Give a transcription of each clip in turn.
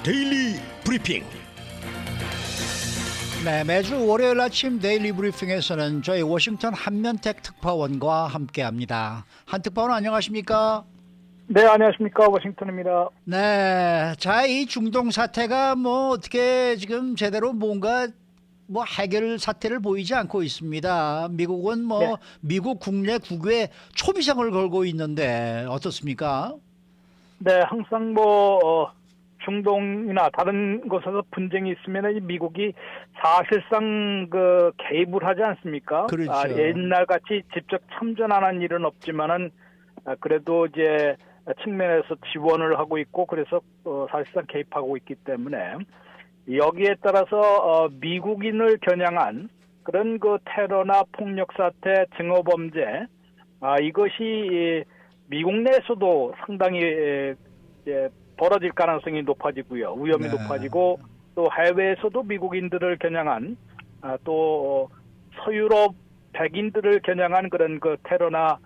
데일리 브리핑. 네, 매주 월요일 아침 데일리 브리핑에서는 저희 워싱턴 한면택 특파원과 함께합니다. 한 특파원 안녕하십니까? 네, 안녕하십니까. 워싱턴입니다. 네, 자, 이 중동 사태가 어떻게 지금 제대로 뭔가 해결 사태를 보이지 않고 있습니다. 미국은 네. 미국 국내 국외 초비상을 걸고 있는데 어떻습니까? 네, 항상 중동이나 다른 곳에서 분쟁이 있으면 미국이 사실상 개입을 하지 않습니까? 그렇죠. 옛날 같이 직접 참전하는 일은 없지만은 그래도 이제 측면에서 지원을 하고 있고 그래서 사실상 개입하고 있기 때문에 여기에 따라서 미국인을 겨냥한 그런 테러나 폭력 사태, 증오 범죄 이것이 미국 내에서도 상당히 벌어질 가능성이 높아지고요. 위험이 네. 높아지고 또 해외에서도 미국인들을 겨냥한 또 서유럽 백인들을 겨냥한 그런 테러나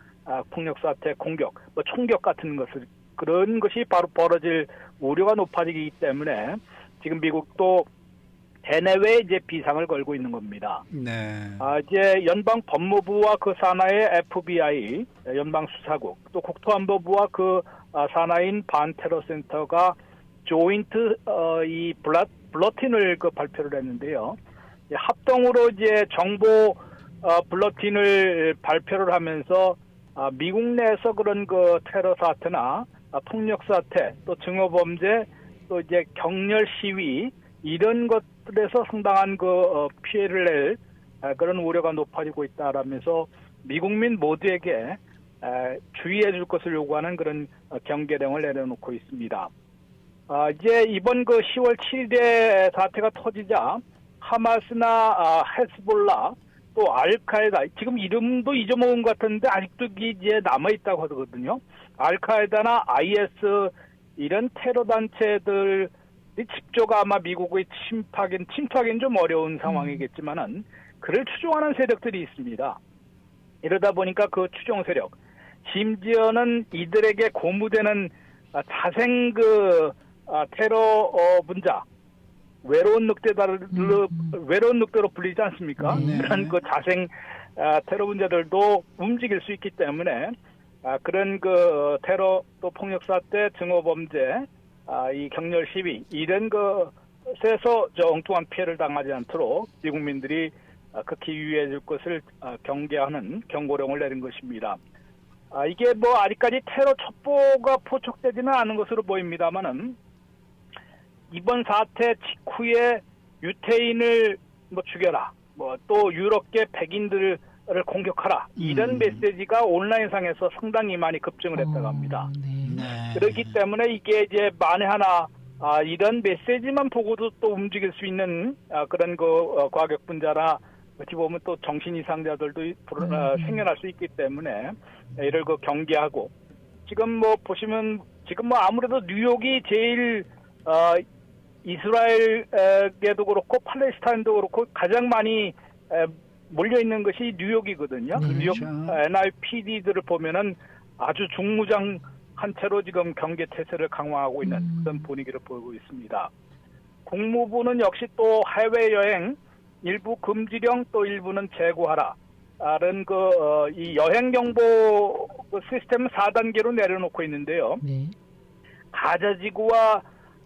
폭력 사태, 공격, 총격 같은 것을 그런 것이 바로 벌어질 우려가 높아지기 때문에 지금 미국도 대내외에 이제 비상을 걸고 있는 겁니다. 네. 이제 연방 법무부와 그 산하의 FBI, 연방 수사국, 또 국토안보부와 그 산하인 반테러 센터가 조인트 이 블러틴을 발표를 했는데요. 합동으로 이제 정보 블러틴을 발표를 하면서 미국 내에서 그런 테러 사태나 폭력 사태, 또 증오 범죄, 또 이제 격렬 시위 이런 것들에서 상당한 피해를 낼 그런 우려가 높아지고 있다라면서 미국민 모두에게 주의해 줄 것을 요구하는 그런 경계령을 내려놓고 있습니다. 이제 이번 10월 7일에 사태가 터지자 하마스나 헤즈볼라 또 알카에다 지금 이름도 잊어먹은 것 같은데 아직도 이제 남아있다고 하거든요. 알카에다나 IS 이런 테러 단체들 집조가 아마 미국의 침투하기는 좀 어려운 상황이겠지만은 그를 추종하는 세력들이 있습니다. 이러다 보니까 그 추종 세력, 심지어는 이들에게 고무되는 자생 테러 분자, 외로운 늑대로 불리지 않습니까? 네. 그런 자생 테러 분자들도 움직일 수 있기 때문에 그런 테러 또 폭력 사태, 증오 범죄, 이 격렬 시위 이런 것에서 엉뚱한 피해를 당하지 않도록 미국민들이 극히 유의해 줄 것을 경계하는 경고령을 내린 것입니다. 이게 아직까지 테러 첩보가 포착되지는 않은 것으로 보입니다만은 이번 사태 직후에 유태인을 죽여라, 또 유럽계 백인들을 공격하라 이런 메시지가 온라인상에서 상당히 많이 급증을 했다고 합니다. 네. 그렇기 때문에 이게 이제 만에 하나 이런 메시지만 보고도 또 움직일 수 있는 그런 과격 분자나 어찌 보면 또 정신 이상자들도 생겨날 수 있기 때문에 이를 경계하고 지금 보시면 지금 아무래도 뉴욕이 제일 이스라엘에도 그렇고 팔레스타인도 그렇고 가장 많이 몰려 있는 것이 뉴욕이거든요. 그렇죠. 뉴욕 NYPD들을 보면은 아주 중무장한 채로 지금 경계 태세를 강화하고 있는 그런 분위기를 보이고 있습니다. 국무부는 역시 또 해외 여행 일부 금지령 또 일부는 재고하라. 다른 이 여행 정보 시스템 4단계로 내려놓고 있는데요. 네. 가자 지구와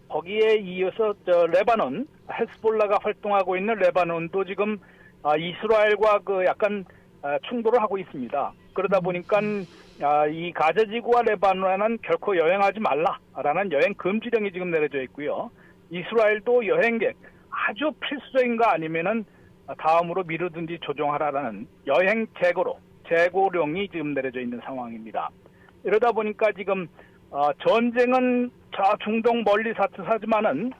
거기에 이어서 레바논, 헤즈볼라가 활동하고 있는 레바논도 지금 이스라엘과 약간 충돌을 하고 있습니다. 그러다 보니까 이 가자 지구와 레바논은 결코 여행하지 말라라는 여행 금지령이 지금 내려져 있고요. 이스라엘도 여행객 아주 필수적인 거 아니면은 다음으로 미루든지 조정하라라는 여행 재고령이 지금 내려져 있는 상황입니다. 이러다 보니까 지금 전쟁은 저 중동 멀리 사지만은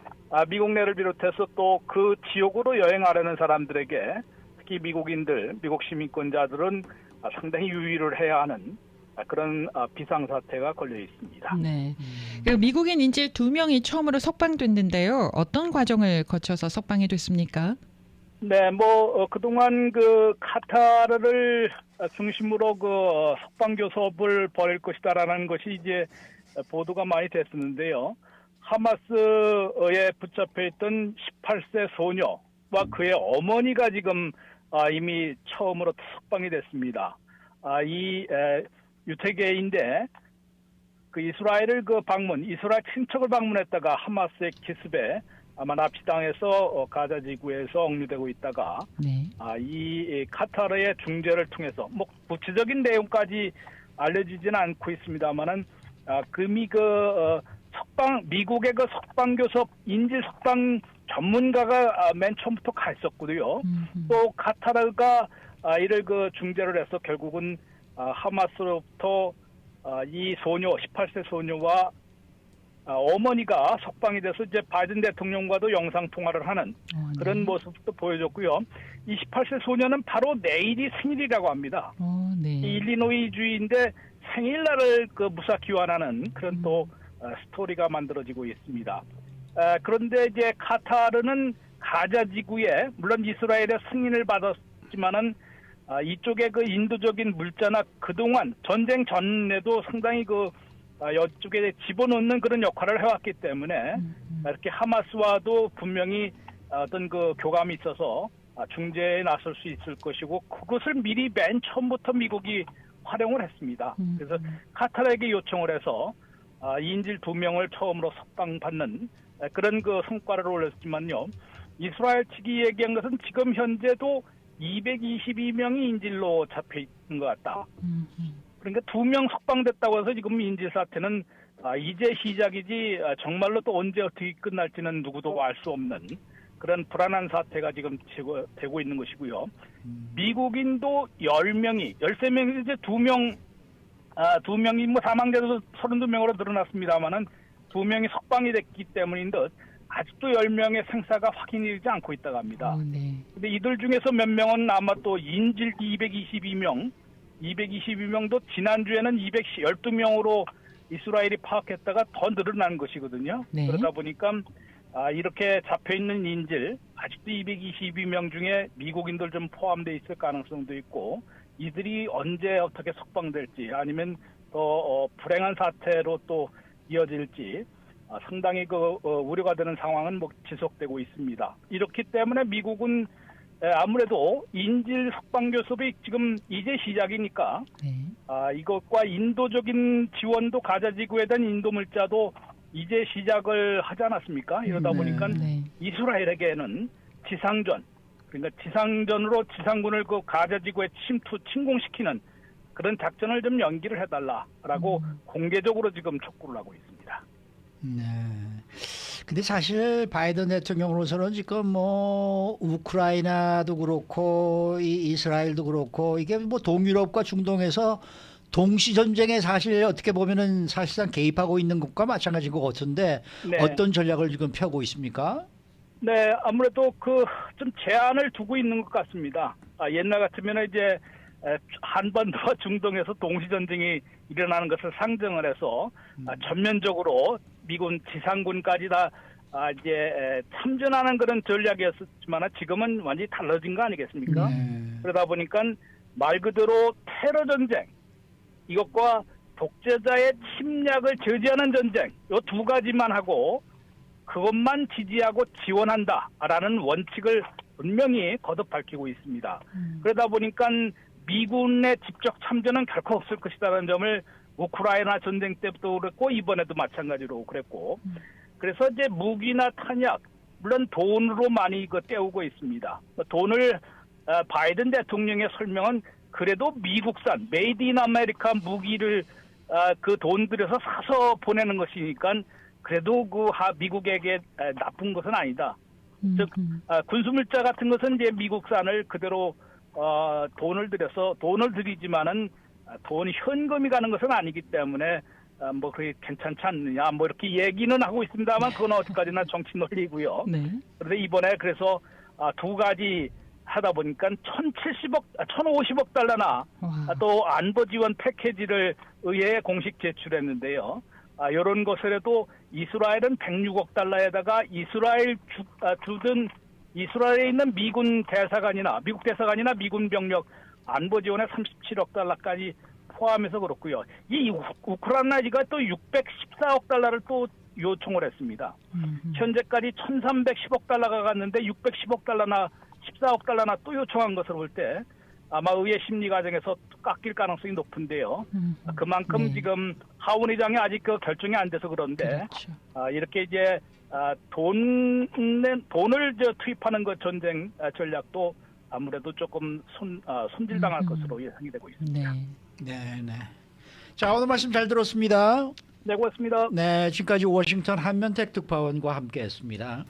미국 내를 비롯해서 또 그 지역으로 여행하려는 사람들에게 특히 미국인들, 미국 시민권자들은 상당히 유의를 해야 하는 그런 비상사태가 걸려 있습니다. 네. 그 미국인 인질 2명이 처음으로 석방됐는데요. 어떤 과정을 거쳐서 석방이 됐습니까? 네, 그동안 카타르를 중심으로 석방 교섭을 벌일 것이다라는 것이 이제 보도가 많이 됐었는데요. 하마스에 붙잡혀 있던 18세 소녀와 그의 어머니가 지금 이미 처음으로 석방이 됐습니다. 이 유태계인데 그 이스라엘을 이스라엘 친척을 방문했다가 하마스의 기습에 아마 납치당해서 가자 지구에서 억류되고 있다가 네. 이 카타르의 중재를 통해서 뭐 구체적인 내용까지 알려지지는 않고 있습니다만은 미국의 그 석방교섭 인질 석방 전문가가 맨 처음부터 갔었고요. 또 카타르가 이를 중재를 해서 결국은 하마스로부터 이 소녀 18세 소녀와 어머니가 석방이 돼서 이제 바이든 대통령과도 영상 통화를 하는 그런 모습도 보여줬고요. 이 18세 소녀는 바로 내일이 생일이라고 합니다. 네. 이 일리노이 주인데 생일날을 무사 귀환하는 그런 또 스토리가 만들어지고 있습니다. 그런데 이제 카타르는 가자 지구에 물론 이스라엘의 승인을 받았지만은 이쪽에 그 인도적인 물자나 그동안 전쟁 전에도 상당히 이쪽에 집어넣는 그런 역할을 해왔기 때문에 이렇게 하마스와도 분명히 어떤 교감이 있어서 중재에 나설 수 있을 것이고 그것을 미리 맨 처음부터 미국이 활용을 했습니다. 그래서 카타르에게 요청을 해서 인질 2명을 처음으로 석방받는 그런 성과를 올렸지만요. 이스라엘 측이 얘기한 것은 지금 현재도 222명이 인질로 잡혀 있는 것 같다. 그러니까 2명 석방됐다고 해서 지금 인질 사태는 이제 시작이지 정말로 또 언제 어떻게 끝날지는 누구도 알 수 없는 그런 불안한 사태가 지금 되고 있는 것이고요. 미국인도 13명이 이제 2명이 뭐 사망자도 32명으로 늘어났습니다만은 2명이 석방이 됐기 때문인 듯 아직도 10명의 생사가 확인이 되지 않고 있다고 합니다. 네. 근데 이들 중에서 몇 명은 아마 또 인질 222명도 지난주에는 212명으로 이스라엘이 파악했다가 더 늘어난 것이거든요. 네. 그러다 보니까 이렇게 잡혀있는 인질 아직도 222명 중에 미국인들 좀 포함되어 있을 가능성도 있고 이들이 언제 어떻게 석방될지 아니면 더 불행한 사태로 또 이어질지 상당히 우려가 되는 상황은 지속되고 있습니다. 이렇기 때문에 미국은 아무래도 인질 석방 교섭이 지금 이제 시작이니까 이것과 인도적인 지원도 가자 지구에 대한 인도 물자도 이제 시작을 하지 않았습니까? 이러다 보니까 이스라엘에게는 지상전, 그러니까 지상전으로 지상군을 가자 지구에 침공시키는 그런 작전을 좀 연기를 해달라라고 공개적으로 지금 촉구를 하고 있습니다. 네. 근데 사실 바이든 대통령으로서는 지금 뭐 우크라이나도 그렇고 이스라엘도 그렇고 이게 뭐 동유럽과 중동에서 동시 전쟁에 사실 어떻게 보면은 사실상 개입하고 있는 것과 마찬가지인 것 같은데 어떤 전략을 지금 펴고 있습니까? 네, 아무래도 좀 제한을 두고 있는 것 같습니다. 옛날 같으면 이제 한반도와 중동에서 동시 전쟁이 일어나는 것을 상정을 해서 전면적으로 미군 지상군까지 다 이제 참전하는 그런 전략이었지만 지금은 완전히 달라진 거 아니겠습니까? 그러다 보니까 말 그대로 테러 전쟁 이것과 독재자의 침략을 저지하는 전쟁 이 두 가지만 하고 그것만 지지하고 지원한다라는 원칙을 분명히 거듭 밝히고 있습니다. 그러다 보니까 미군의 직접 참전은 결코 없을 것이라는 점을 우크라이나 전쟁 때부터 그랬고 이번에도 마찬가지로 그랬고 그래서 이제 무기나 탄약 물론 돈으로 많이 때우고 있습니다. 돈을 바이든 대통령의 설명은 그래도 미국산 메이드 인 아메리카 무기를 그 돈 들여서 사서 보내는 것이니까 그래도 미국에게 나쁜 것은 아니다. 즉 군수물자 같은 것은 이제 미국산을 그대로 돈을 들이지만은 돈이 현금이 가는 것은 아니기 때문에 뭐 그게 괜찮지 않느냐 뭐 이렇게 얘기는 하고 있습니다만 그건 어디까지나 정치 논리고요. 그런데 이번에 그래서 두 가지 하다 보니까 1,050억 달러나 또 안보 지원 패키지를 의회에 공식 제출했는데요. 이런 것이라도 이스라엘은 106억 달러에다가 이스라엘에 있는 미국 대사관이나 미군 병력 안보 지원에 37억 달러까지 포함해서 그렇고요. 이 우크라이나가 또 614억 달러를 또 요청을 했습니다. 현재까지 1,310억 달러가 갔는데 610억 달러나 14억 달러나 또 요청한 것을 볼 때 아마 의회 심리 과정에서 깎일 가능성이 높은데요. 그만큼 네. 지금 하원 의장이 아직 그 결정이 안 돼서 그런데 그렇죠. 이렇게 이제 돈을 투입하는 그 전쟁 전략도 아무래도 조금 손질당할 것으로 예상이 되고 있습니다. 네. 네, 네. 자, 오늘 말씀 잘 들었습니다. 네, 고맙습니다. 네, 지금까지 워싱턴 한면택 특파원과 함께했습니다.